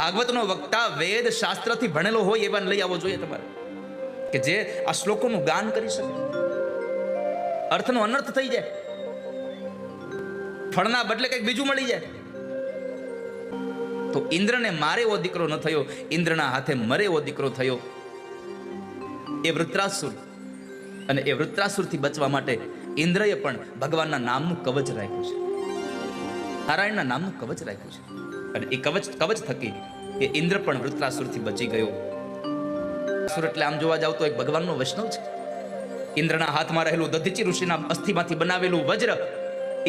ભાગવતનો વક્તા વેદ શાસ્ત્રથી ભણેલો હોય એવા લઈ આવવો જોઈએ તમારે, કે જે આ શ્લોકોનું ગાન કરી શકે, અર્થનો અનર્થ થઈ જાય, ફળના બદલે કંઈક બીજું મળી જાય. તો ઇન્દ્રને મારે એવો દીકરો ન થયો, ઇન્દ્રના હાથે મરે એવો દીકરો થયો એ વૃત્રાસુર. અને એ વૃત્રાસુરથી બચવા માટે ઇન્દ્રએ પણ ભગવાનના નામનું કવચ રાખ્યું છે, નારાયણના નામનું કવચ રાખ્યું છે. અને એ કવચ થકી એ ઇન્દ્ર પણ વૃત્રાસુરથી બચી ગયો. સુર એટલે આમ જોવા જાવ તો એક ભગવાનનો વૈષ્ણવ છે. ઇન્દ્રના હાથમાં રહેલું દધીચી ઋષિના અસ્થિમાંથી બનાવેલું વજ્ર,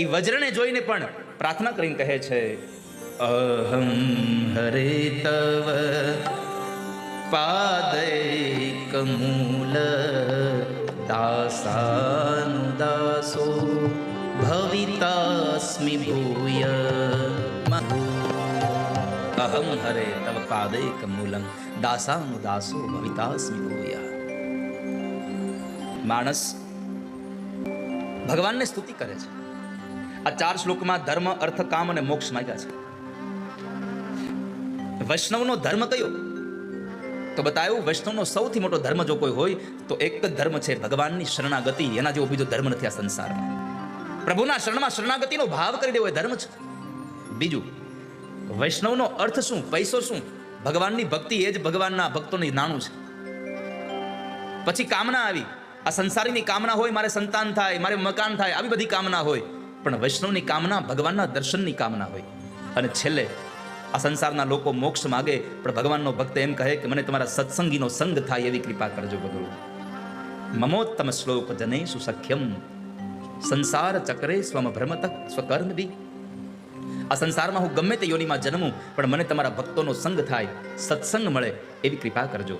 એ વજ્રને જોઈને પણ પ્રાર્થના કરીને કહે છે, અહમ હરે તવ પાદૈકમૂલ દાસાનુદાસો ભવિતાસ્મિ ભૂય. અહમ હરે તવ પાદૈકમૂલં દાસાનુદાસો ભવિતાસ્મિ ભૂય. માણસ ભગવાનને સ્તુતિ કરે છે. આ 4 શ્લોકમાં ધર્મ, અર્થ, કામ અને મોક્ષ માંગ્યા છે. વૈષ્ણવનો ધર્મ કયો? તો બતાવ્યું, વૈષ્ણવનો સૌથી મોટો ધર્મ જો કોઈ હોય તો એક જ ધર્મ છે, ભગવાનની શરણાગતિ. એના જેવો બીજો ધર્મ નથી આ સંસારમાં. પ્રભુના શરણમાં શરણાગતિનો ભાવ કરી દેવો એ ધર્મ છે. બીજું, વૈષ્ણવનો અર્થ શું, પૈસો શું? ભગવાનની ભક્તિ એ જ ભગવાનના ભક્તોની નાણું છે. પછી કામના આવી, આ સંસારીની કામના હોય, મારે સંતાન થાય, મારે મકાન થાય, આવી બધી કામના હોય. પણ વૈષ્ણવની કામના ભગવાનના દર્શનની કામના હોય. અને છેલ્લે આ સંસારના લોકો મોક્ષ માગે, પણ ભગવાનનો ભક્ત એમ કહે કે મને તમારા સત્સંગીનો સંગ થાય એવી કૃપા કરજો ભગવાન. મમોત્તમ શ્લોક જનેષુ સખ્યમ સંસાર ચક્રે સ્વમ ભ્રમત સ્વકર્મ બી. આ સંસારમાં હું ગમે તે યોનિમાં જન્મું, પણ મને તમારા ભક્તોનો સંગ થાય, સત્સંગ મળે એવી કૃપા કરજો.